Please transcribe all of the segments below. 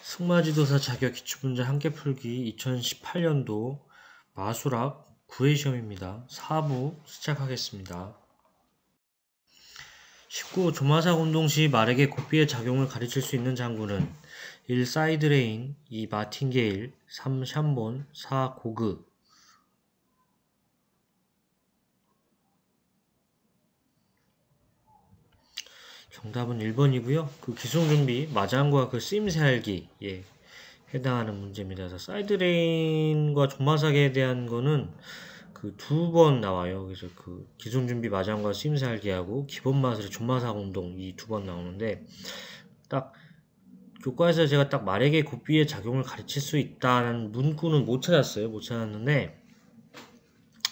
승마지도사 자격 기출문제 한개 풀기 2018년도 마수락 9회 시험입니다. 4부 시작하겠습니다. 19. 조마삭 운동 시 말에게 고삐의 작용을 가르칠 수 있는 장구는 1. 사이드레인, 2. 마틴게일, 3. 샴본, 4. 고그. 정답은 1번이고요. 그 기술준비, 마장과 그 쓰임새 알기, 해당하는 문제입니다. 그래서 사이드레인과 조마삭에 대한 거는 그 2번 나와요. 그래서 그 기술준비, 마장과 쓰임새 알기하고 기본 마술의 조마삭 운동 이 2번 나오는데, 딱 교과에서 제가 딱 말에게 고삐의 작용을 가르칠 수 있다는 문구는 못 찾았어요. 못 찾았는데,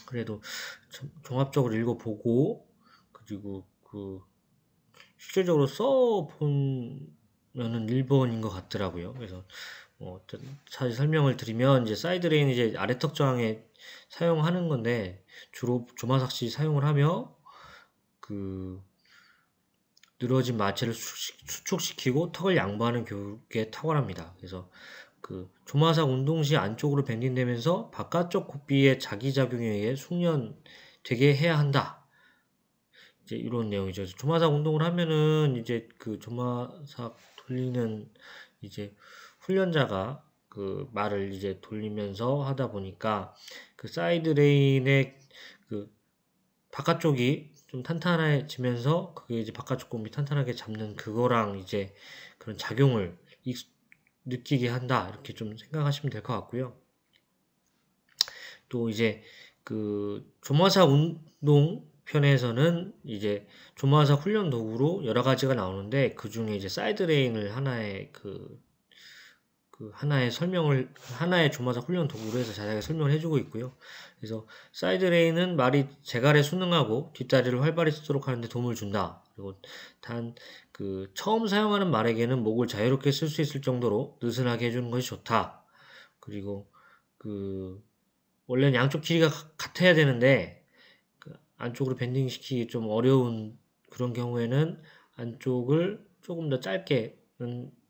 그래도 종합적으로 읽어보고, 그리고 실질적으로 써보면은 1번인 것 같더라고요. 그래서 사실 설명을 드리면 이제 사이드레인 이제 아래턱 저항에 사용하는 건데 주로 조마삭시 사용을 하며 그 늘어진 마체를 수축시키고 턱을 양보하는 교육에 탁월합니다. 그래서 그 조마삭 운동 시 안쪽으로 밴딩되면서 바깥쪽 고삐의 자기작용에 의해 숙련되게 해야 한다. 이제 이런 내용이죠. 조마삭 운동을 하면은 이제 그 조마삭 돌리는 이제 훈련자가 그 말을 이제 돌리면서 하다 보니까 그 사이드 레인의 그 바깥쪽이 좀 탄탄해지면서 그게 이제 바깥쪽 곰이 탄탄하게 잡는 그거랑 이제 그런 작용을 느끼게 한다. 이렇게 좀 생각하시면 될 것 같고요. 또 이제 그 조마삭 운동 편에서는 이제 조마삭 훈련 도구로 여러 가지가 나오는데 그 중에 이제 사이드레인을 하나의 하나의 조마삭 훈련 도구로 해서 자세하게 설명을 해주고 있고요. 그래서 사이드레인은 말이 제갈에 순응하고 뒷다리를 활발히 쓰도록 하는데 도움을 준다. 그리고 단 처음 사용하는 말에게는 목을 자유롭게 쓸 수 있을 정도로 느슨하게 해주는 것이 좋다. 그리고 원래는 양쪽 길이가 같아야 되는데 안쪽으로 밴딩 시키기 좀 어려운 그런 경우에는 안쪽을 조금 더 짧게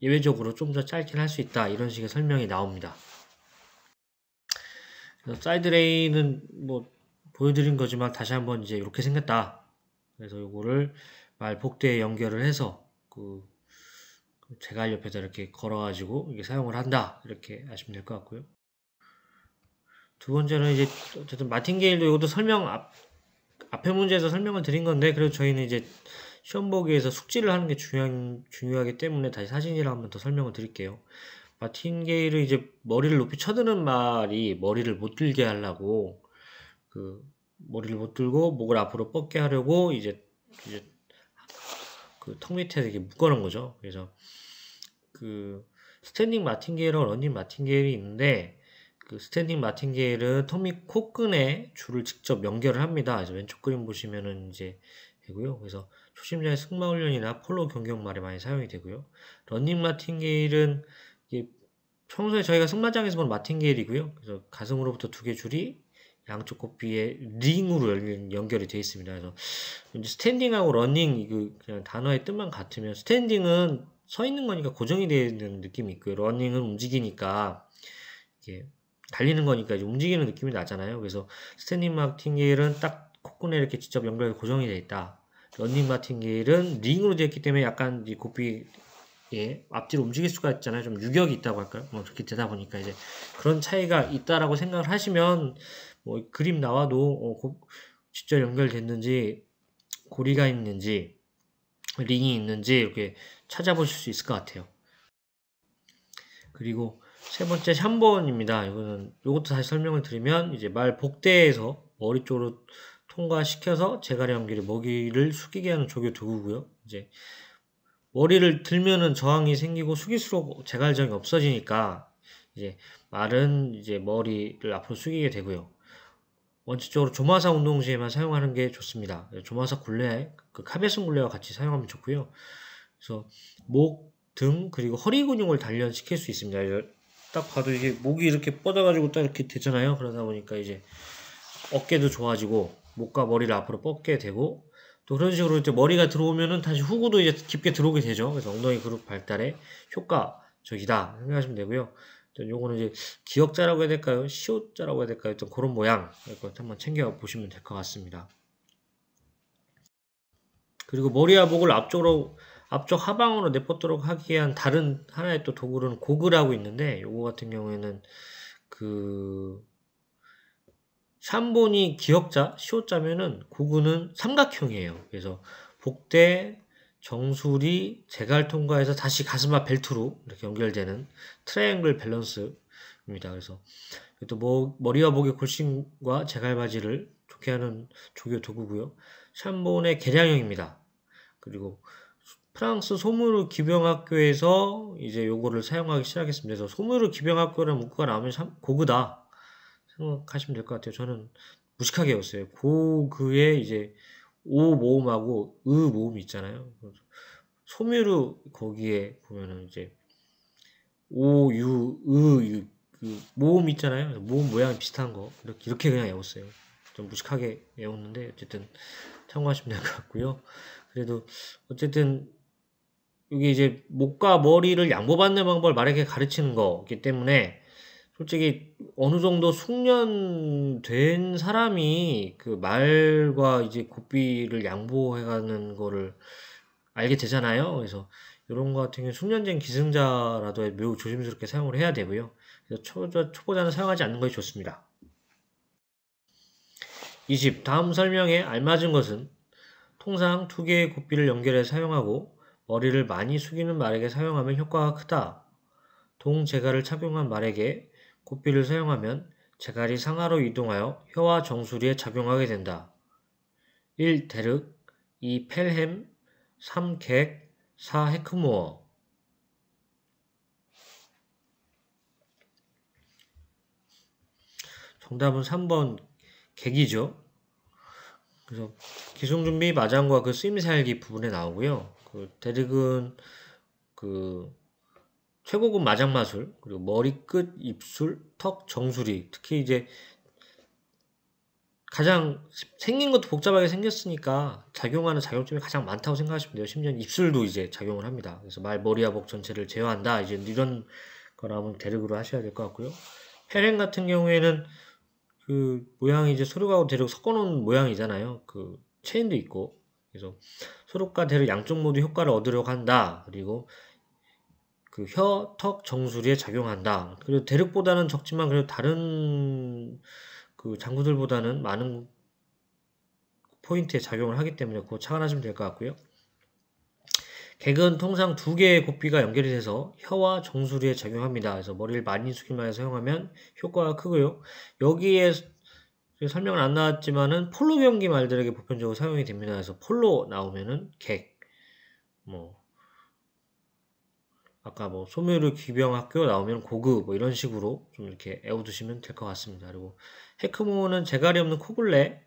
예외적으로 좀 더 짧게 할 수 있다 이런 식의 설명이 나옵니다. 사이드레인은 뭐 보여드린 거지만 다시 한번 이제 이렇게 생겼다. 그래서 요거를 말 복대에 연결을 해서 제갈 옆에다 이렇게 걸어가지고 이게 사용을 한다 이렇게 아시면 될 것 같고요. 두 번째는 이제 어쨌든 마틴게일도 이것도 앞에 문제에서 설명을 드린 건데, 그래도 저희는 이제 시험 보기에서 숙지를 하는 게 중요하기 때문에 다시 사진이랑 한번 더 설명을 드릴게요. 마틴게일은 이제 머리를 높이 쳐드는 말이 머리를 못 들게 하려고, 머리를 못 들고 목을 앞으로 뻗게 하려고 이제 그 턱 밑에 이렇게 묶어놓은 거죠. 그래서 스탠딩 마틴게일과 런닝 마틴게일이 있는데, 스탠딩 마틴게일은 턱 밑 콧근에 줄을 직접 연결을 합니다. 그래서 왼쪽 그림 보시면은 이제 되고요. 그래서 초심자의 승마 훈련이나 폴로 경경 말에 많이 사용이 되고요. 런닝 마틴게일은 평소에 저희가 승마장에서 보는 마틴게일이고요. 그래서 가슴으로부터 2개 줄이 양쪽 고삐에 링으로 연결이 되어 있습니다. 그래서 이제 스탠딩하고 러닝 그냥 단어의 뜻만 같으면 스탠딩은 서 있는 거니까 고정이 되어 있는 느낌이 있고요. 러닝은 움직이니까 이게 달리는 거니까 이제 움직이는 느낌이 나잖아요. 그래서 스탠딩 마틴게일은 딱 콧근에 이렇게 직접 연결이 고정이 되어 있다. 런닝 마틴게일은 링으로 되어 있기 때문에 약간 이 고삐 앞뒤로 움직일 수가 있잖아요. 좀 유격이 있다고 할까요? 뭐 그렇게 되다 보니까 이제 그런 차이가 있다라고 생각을 하시면 뭐 그림 나와도 직접 연결됐는지 고리가 있는지 링이 있는지 이렇게 찾아보실 수 있을 것 같아요. 그리고 세 번째 샴본입니다. 요것도 다시 설명을 드리면 이제 말 복대에서 머리 쪽으로 통과시켜서 제갈의 연기를 먹이를 숙이게 하는 조교 도구고요. 이제 머리를 들면은 저항이 생기고 숙일수록 제갈 저항이 없어지니까 이제 말은 이제 머리를 앞으로 숙이게 되고요. 원칙적으로 조마삭 운동 시에만 사용하는 게 좋습니다. 조마삭 굴레, 카베슨 굴레와 같이 사용하면 좋고요. 그래서 목, 등, 그리고 허리 근육을 단련시킬 수 있습니다. 딱 봐도 이게 목이 이렇게 뻗어가지고 딱 이렇게 되잖아요. 그러다 보니까 이제 어깨도 좋아지고 목과 머리를 앞으로 뻗게 되고 또 그런 식으로 이제 머리가 들어오면은 다시 후구도 이제 깊게 들어오게 되죠. 그래서 엉덩이 그룹 발달에 효과 적이다 생각하시면 되고요. 요거는 이제 기역자라고 해야 될까요? 시옷자라고 해야 될까요? 어떤 그런 모양 이거 한번 챙겨 보시면 될 것 같습니다. 그리고 머리와 목을 앞쪽 하방으로 내뻗도록 하기 위한 다른 하나의 또 도구는 고글하고 있는데 요거 같은 경우에는 그 샴본이 기역자, 시옷자면은 고글은 삼각형이에요. 그래서 복대, 정수리, 재갈 통과해서 다시 가슴 앞 벨트로 이렇게 연결되는 트라이앵글 밸런스입니다. 그래서 또 머리와 목의 골신과 재갈바지를 좋게 하는 조교 도구고요. 샴본의 개량형입니다. 그리고 프랑스 소무르 기병학교에서 이제 요거를 사용하기 시작했습니다. 그래서 소무르 기병학교라는 문구가 나오면 참 고그다 생각하시면 될 것 같아요. 저는 무식하게 외웠어요. 고그에 이제 오 모음하고 으 모음이 있잖아요. 소뮤르 거기에 보면은 이제 오, 유, 으, 유, 그 모음 있잖아요. 모음 모양이 비슷한 거 이렇게 그냥 외웠어요. 좀 무식하게 외웠는데 어쨌든 참고하시면 될 것 같고요. 그래도 어쨌든 이게 이제 목과 머리를 양보받는 방법을 말에게 가르치는 거기 때문에 솔직히 어느 정도 숙련된 사람이 그 말과 이제 고삐를 양보해가는 거를 알게 되잖아요. 그래서 이런 거 같은 경우 숙련된 기승자라도 매우 조심스럽게 사용을 해야 되고요. 그래서 초보자는 사용하지 않는 것이 좋습니다. 20. 다음 설명에 알맞은 것은 통상 두 개의 고삐를 연결해 사용하고 머리를 많이 숙이는 말에게 사용하면 효과가 크다. 동재갈을 착용한 말에게 고삐를 사용하면 재갈이 상하로 이동하여 혀와 정수리에 작용하게 된다. 1. 데륵 2. 펠햄 3. 객 4. 헤크모어 정답은 3번 객이죠. 그래서 기승준비 마장과 그 쓰임새알기 부분에 나오고요. 그 데륵은 그 최고급 마장 마술 그리고 머리끝, 입술, 턱, 정수리 특히 이제 가장 생긴 것도 복잡하게 생겼으니까 작용하는 작용점이 가장 많다고 생각하시면 돼요. 심지어 입술도 이제 작용을 합니다. 그래서 말, 머리와 목 전체를 제어한다. 이제 이런 거라면 대륙으로 하셔야 될 것 같고요. 페렌 같은 경우에는 그 모양이 이제 소록하고 대륙 섞어놓은 모양이잖아요. 그 체인도 있고 그래서 소록과 대륙 양쪽 모두 효과를 얻으려고 한다. 그리고 그 혀, 턱, 정수리에 작용한다. 그리고 대륙보다는 적지만 그래도 다른 그 장구들보다는 많은 포인트에 작용을 하기 때문에 그거 착안하시면 될 것 같고요. 객은 통상 두 개의 고삐가 연결이 돼서 혀와 정수리에 작용합니다. 그래서 머리를 많이 숙이면서 사용하면 효과가 크고요. 여기에 설명은 안 나왔지만은 폴로 경기 말들에게 보편적으로 사용이 됩니다. 그래서 폴로 나오면은 객, 뭐 아까 뭐 소묘르 기병학교 나오면 고그 뭐 이런 식으로 좀 이렇게 애워두시면 될 것 같습니다. 그리고 헤크모는 재갈이 없는 코글레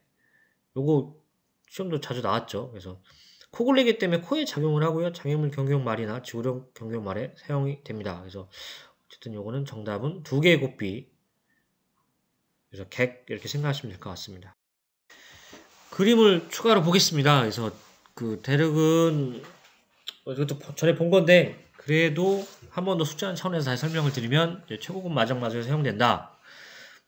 요거 시험도 자주 나왔죠. 그래서 코골리기 때문에 코에 작용을 하고요. 장애물 경경말이나 지구력 경경말에 사용이 됩니다. 그래서 어쨌든 요거는 정답은 두 개의 고삐 그래서 객 이렇게 생각하시면 될 것 같습니다. 그림을 추가로 보겠습니다. 그래서 그 대륙은 이것도 전에 본 건데 그래도 한 번 더 숙지하는 차원에서 다시 설명을 드리면 최고급 마장 마술에 사용된다.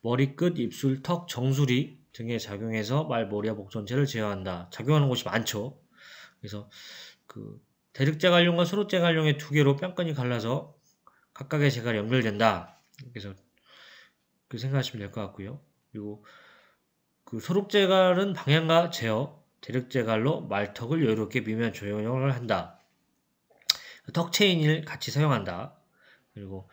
머리끝, 입술, 턱, 정수리 등에 작용해서 말, 머리와 목 전체를 제어한다. 작용하는 곳이 많죠. 그래서 그 대륵제갈룡과 소롯제갈룡의 두 개로 뺨끈이 갈라서 각각의 제갈이 연결된다. 그래서 그 생각하시면 될 것 같고요. 그리고 그 소록제갈은 방향과 제어, 대륵제갈로 말턱을 여유롭게 미면 조형을 한다. 턱체인을 같이 사용한다. 그리고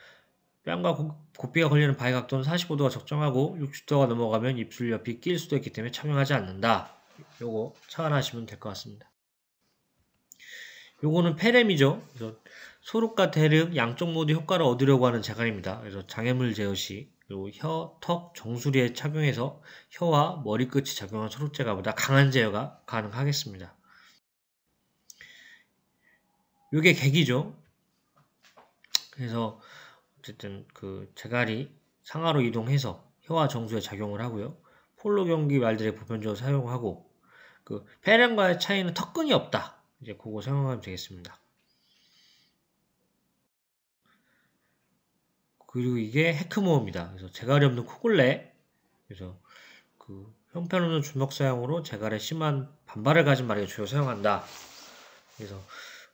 뺨과 고삐가 걸리는 바위 각도는 45도가 적정하고 60도가 넘어가면 입술 옆이 낄 수도 있기 때문에 착용하지 않는다. 요거 착안하시면 될 것 같습니다. 요거는 페렘이죠. 그래서 소록과 대륵 양쪽 모두 효과를 얻으려고 하는 제갈입니다. 그래서 장애물 제어 시 그리고 혀, 턱, 정수리에 착용해서 혀와 머리끝이 작용한 소록제갈보다 강한 제어가 가능하겠습니다. 요게 객이죠. 그래서 어쨌든 그 제갈이 상하로 이동해서 혀와 정수에 작용을 하고요. 폴로 경기 말들의 보편적으로 사용하고 그 페렘과의 차이는 턱끈이 없다. 이제 그거 사용하면 되겠습니다. 그리고 이게 헤크모어입니다. 그래서 재갈이 없는 코골레. 그래서 그 형편없는 주먹 사용으로 재갈에 심한 반발을 가진 말에게 주로 사용한다. 그래서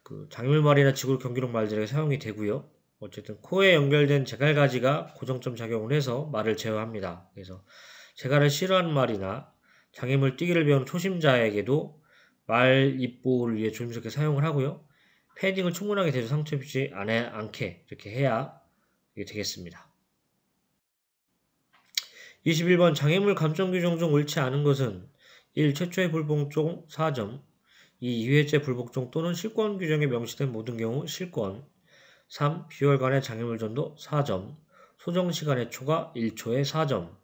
그 장물말이나 지구력 경기록 말들에게 사용이 되고요. 어쨌든 코에 연결된 재갈가지가 고정점 작용을 해서 말을 제어합니다. 그래서 재갈을 싫어하는 말이나 장애물 뛰기를 배우는 초심자에게도 말 입보호를 위해 조심스럽게 사용을 하고요. 패딩을 충분하게 대줘 상처 입지 않게 이렇게 해야 이게 되겠습니다. 21번 장애물 감정 규정 중 옳지 않은 것은 1. 최초의 불복종 4점 2. 2회째 불복종 또는 실권 규정에 명시된 모든 경우 실권 3. 비월간의 장애물 전도 4점 소정시간의 초과 1초에 4점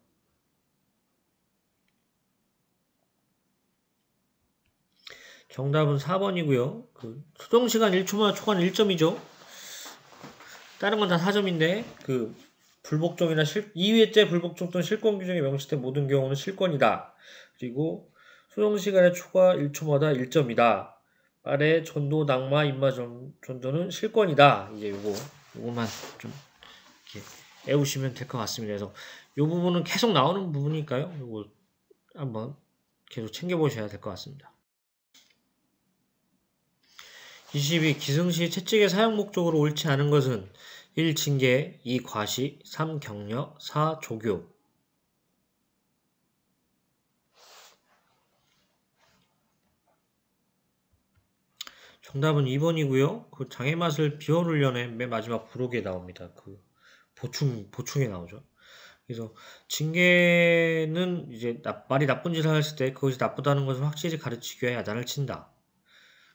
정답은 4번이고요. 그 소정시간 1초마다 초과는 1점이죠. 다른 건 다 4점인데 그 불복종이나 2회째 불복종 또는 실권 규정에 명시된 모든 경우는 실권이다. 그리고 소정시간의 초과 1초마다 1점이다. 말의 전도, 낙마, 입마 전도는 실권이다. 이제 요거만 좀 이렇게 외우시면 될 것 같습니다. 그래서 요 부분은 계속 나오는 부분이니까요. 요거 한번 계속 챙겨보셔야 될 것 같습니다. 22. 기승시 채찍의 사용 목적으로 옳지 않은 것은 1. 징계 2. 과시 3. 격려 4. 조교 정답은 2번이고요. 그 장애맛을 비워르려는 맨 마지막 부록에 나옵니다. 그 보충에 나오죠. 그래서 징계는 이제 말이 나쁜 짓을 했을 때 그것이 나쁘다는 것을 확실히 가르치기 위해 야단을 친다.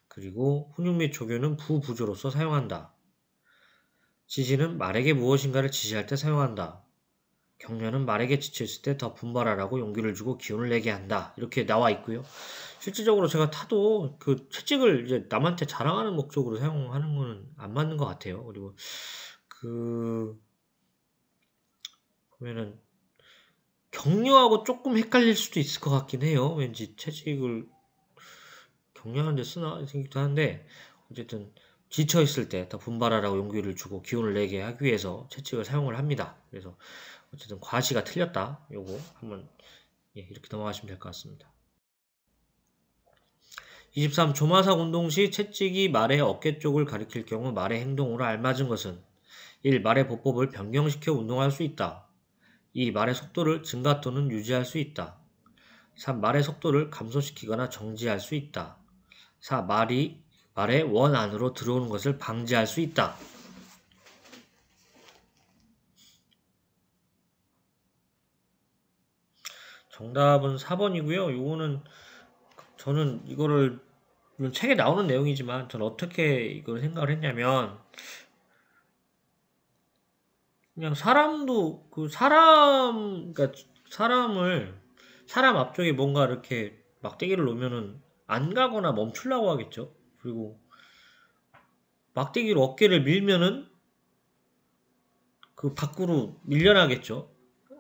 그리고 훈육 및 조교는 부부조로서 사용한다. 지시는 말에게 무엇인가를 지시할 때 사용한다. 격려는 말에게 지쳐있을 때 더 분발하라고 용기를 주고 기운을 내게 한다. 이렇게 나와 있고요. 실질적으로 제가 타도 그 채찍을 이제 남한테 자랑하는 목적으로 사용하는 거는 안 맞는 것 같아요. 그리고 보면은 격려하고 조금 헷갈릴 수도 있을 것 같긴 해요. 왠지 채찍을 격려하는 데 쓰나 생기도 하는데 어쨌든 지쳐있을 때 더 분발하라고 용기를 주고 기운을 내게 하기 위해서 채찍을 사용을 합니다. 그래서 어쨌든 과시가 틀렸다. 요거 한번 이렇게 넘어가시면 될 것 같습니다. 23. 조마삭 운동 시 채찍이 말의 어깨 쪽을 가리킬 경우 말의 행동으로 알맞은 것은 1. 말의 보법을 변경시켜 운동할 수 있다. 2. 말의 속도를 증가 또는 유지할 수 있다. 3. 말의 속도를 감소시키거나 정지할 수 있다. 4. 말의 원 안으로 들어오는 것을 방지할 수 있다. 정답은 4번이고요. 요거는 저는 이거를 물론 책에 나오는 내용이지만 저는 어떻게 이걸 생각을 했냐면 그냥 사람도 그러니까 사람 앞쪽에 뭔가 이렇게 막대기를 놓으면은 안 가거나 멈추려고 하겠죠. 그리고 막대기로 어깨를 밀면은 그 밖으로 밀려나겠죠.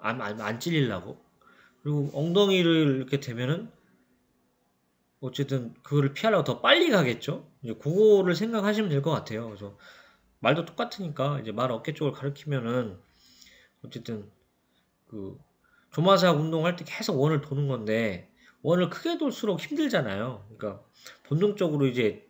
안 찔리려고. 그리고 엉덩이를 이렇게 대면은 어쨌든 그거를 피하려고 더 빨리 가겠죠. 이제 그거를 생각하시면 될 것 같아요. 그래서 말도 똑같으니까 이제 말 어깨 쪽을 가리키면은 어쨌든 그 조마삭 운동할 때 계속 원을 도는 건데 원을 크게 돌수록 힘들잖아요. 그러니까 본능적으로 이제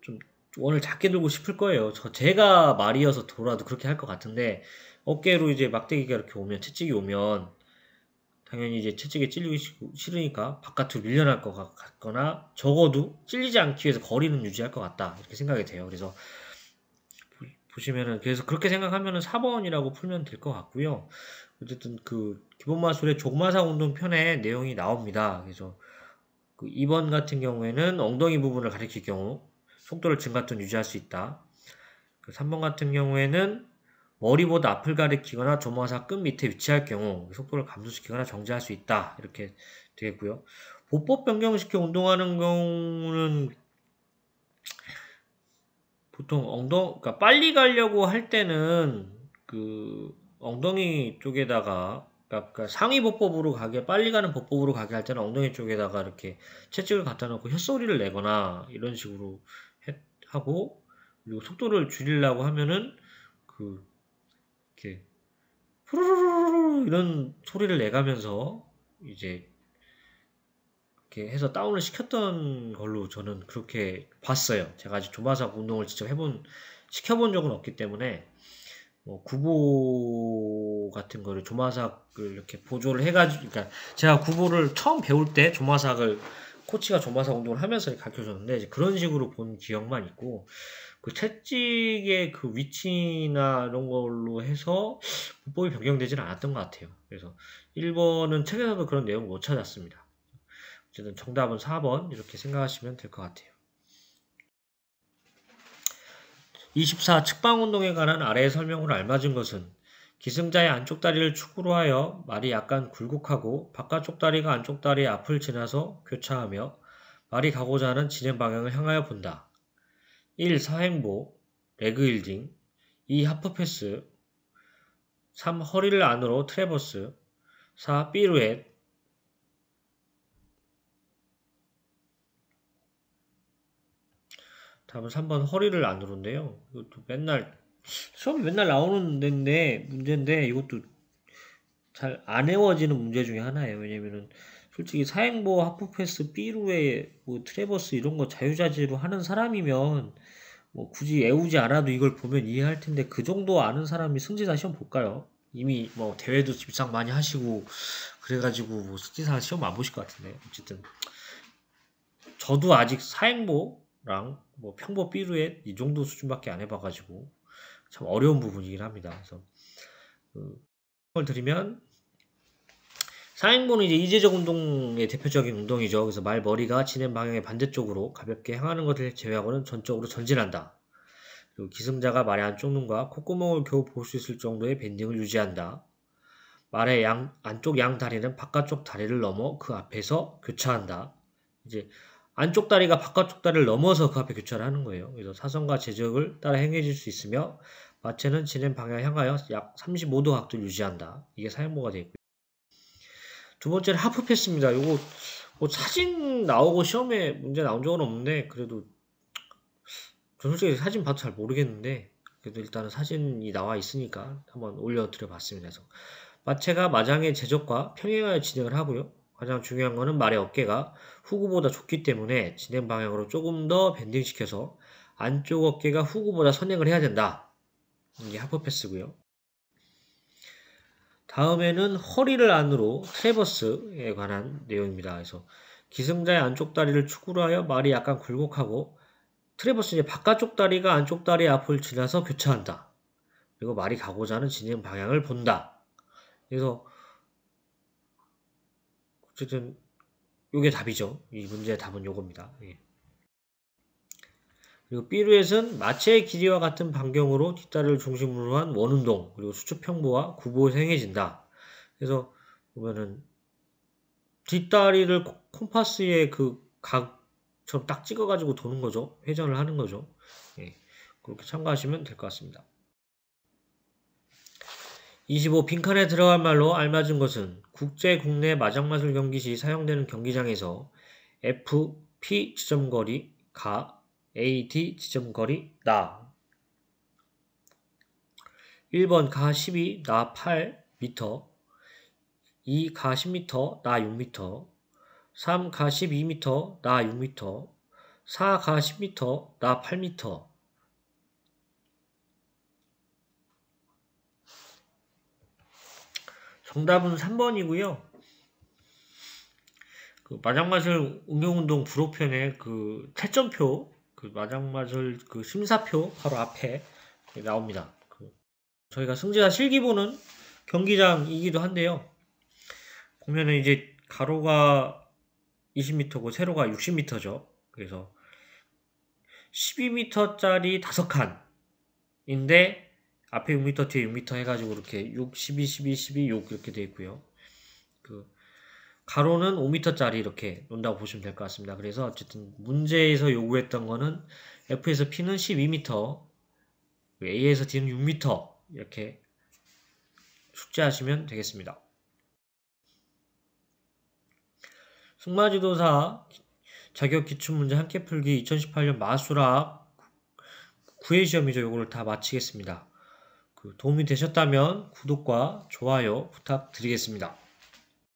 좀 원을 작게 들고 싶을 거예요. 제가 말이어서 돌아도 그렇게 할 것 같은데 어깨로 이제 막대기가 이렇게 오면 채찍이 오면 당연히 이제 채찍에 찔리기 싫으니까 바깥으로 밀려날 것 같거나 적어도 찔리지 않기 위해서 거리는 유지할 것 같다 이렇게 생각이 돼요. 그래서 보시면은 그래서 그렇게 생각하면은 4번이라고 풀면 될 것 같고요. 어쨌든 그 기본 마술의 조마삭 운동 편에 내용이 나옵니다. 그래서 그 2번 같은 경우에는 엉덩이 부분을 가리킬 경우 속도를 증가 또는 유지할 수 있다. 그 3번 같은 경우에는 머리보다 앞을 가리키거나 조마삭 끝 밑에 위치할 경우 속도를 감소시키거나 정지할 수 있다. 이렇게 되겠고요. 보법 변경시켜 운동하는 경우는 보통 그러니까 빨리 가려고 할 때는 그 엉덩이 쪽에다가 그러니까 상위 보법으로 빨리 가는 보법으로 가게 할 때는 엉덩이 쪽에다가 이렇게 채찍을 갖다 놓고 혓소리를 내거나 이런 식으로 하고 그리고 속도를 줄이려고 하면은 그 이렇게 후루루루루 이런 소리를 내가면서 이제 이렇게 해서 다운을 시켰던 걸로 저는 그렇게 봤어요. 제가 아직 조마삭 운동을 직접 시켜본 적은 없기 때문에 뭐 구보 같은 거를 조마삭을 이렇게 보조를 해가지고, 그러니까 제가 구보를 처음 배울 때 조마삭을 코치가 조마삭 운동을 하면서 가르쳐 줬는데 이제 그런 식으로 본 기억만 있고, 그 채찍의 그 위치나 이런 걸로 해서 보법이 변경되지는 않았던 것 같아요. 그래서 1번은 책에서도 그런 내용을 못 찾았습니다. 어쨌든 정답은 4번 이렇게 생각하시면 될 것 같아요. 24. 측방운동에 관한 아래의 설명으로 알맞은 것은 기승자의 안쪽 다리를 축으로 하여 말이 약간 굴곡하고 바깥쪽 다리가 안쪽 다리의 앞을 지나서 교차하며 말이 가고자 하는 진행 방향을 향하여 본다. 1. 사행보, 레그힐딩. 2. 하프패스. 3. 허리를 안으로 트래버스. 4. 삐루엣. 답은 3번 허리를 안으로인데요. 이것도 시험에 맨날 나오는 문제인데 이것도 잘 안 외워지는 문제 중에 하나예요. 왜냐면은 솔직히 사행보, 하프패스, 삐루에 뭐 트래버스 이런 거 자유자재로 하는 사람이면 뭐 굳이 외우지 않아도 이걸 보면 이해할 텐데 그 정도 아는 사람이 승진사 시험 볼까요? 이미 뭐 대회도 집상 많이 하시고 그래가지고 뭐 승진사 시험 안 보실 것 같은데 어쨌든 저도 아직 사행보랑 뭐 평보 삐루에 이 정도 수준밖에 안 해봐가지고 참 어려운 부분이긴 합니다. 그래서 걸 드리면 사행보는 이제 이제적 운동의 대표적인 운동이죠. 그래서 머리가 진행 방향의 반대쪽으로 가볍게 향하는 것을 제외하고는 전적으로 전진한다. 그리고 기승자가 말의 안쪽 눈과 콧구멍을 겨우 볼 수 있을 정도의 밴딩을 유지한다. 말의 안쪽 양 다리는 바깥쪽 다리를 넘어 그 앞에서 교차한다. 이제 안쪽 다리가 바깥쪽 다리를 넘어서 그 앞에 교차를 하는 거예요. 그래서 사선과 제적을 따라 행해질 수 있으며 마체는 진행 방향을 향하여 약 35도 각도를 유지한다. 이게 사행보가 되어 있고요. 두 번째는 하프패스입니다. 요거 뭐 사진 나오고 시험에 문제 나온 적은 없는데 그래도 저 솔직히 사진 봐도 잘 모르겠는데 그래도 일단은 사진이 나와 있으니까 한번 올려드려 봤습니다. 그래서 마체가 마장의 제적과 평행하여 진행을 하고요. 가장 중요한 거는 말의 어깨가 후구보다 좁기 때문에 진행 방향으로 조금 더 밴딩시켜서 안쪽 어깨가 후구보다 선행을 해야 된다. 이게 하프패스고요. 다음에는 허리를 안으로 트래버스에 관한 내용입니다. 그래서 기승자의 안쪽 다리를 축으로 하여 말이 약간 굴곡하고 트래버스 이제 바깥쪽 다리가 안쪽 다리 앞을 지나서 교차한다. 그리고 말이 가고자 하는 진행 방향을 본다. 그래서 어쨌든 요게 답이죠. 이 문제의 답은 요겁니다. 예. 그리고 삐루엣은 마체의 길이와 같은 반경으로 뒷다리를 중심으로 한 원운동 그리고 수축평보와 구보에서 행해진다. 그래서 보면은 뒷다리를 콤파스의 그 각처럼 딱 찍어가지고 도는 거죠. 회전을 하는 거죠. 예. 그렇게 참고하시면 될 것 같습니다. 25. 빈칸에 들어갈 말로 알맞은 것은 국제 국내 마장마술 경기 시 사용되는 경기장에서 F, P 지점거리, 가, A, D 지점거리, 나. 1번 가 12, 나 8m, 2 가 10m, 나 6m, 3 가 12m, 나 6m, 4 가 10m, 나 8m. 정답은 3번이고요. 그 마장마술 응용운동 부록편에 그 채점표, 그 마장마술 그 심사표 바로 앞에 나옵니다. 저희가 승진사 실기보는 경기장이기도 한데요. 보면은 이제 가로가 20m고 세로가 60m죠. 그래서 12m짜리 5칸인데 앞에 6m 뒤에 6m 해가지고 이렇게 6, 12, 12, 12, 6 이렇게 되어 있고요. 그 가로는 5m짜리 이렇게 논다고 보시면 될 것 같습니다. 그래서 어쨌든 문제에서 요구했던 거는 F에서 P는 12m, A에서 D는 6m 이렇게 숙제하시면 되겠습니다. 승마지도사 자격 기출문제 함께 풀기 2018년 마술학 9회 시험이죠. 요거를 다 마치겠습니다. 도움이 되셨다면 구독과 좋아요 부탁드리겠습니다.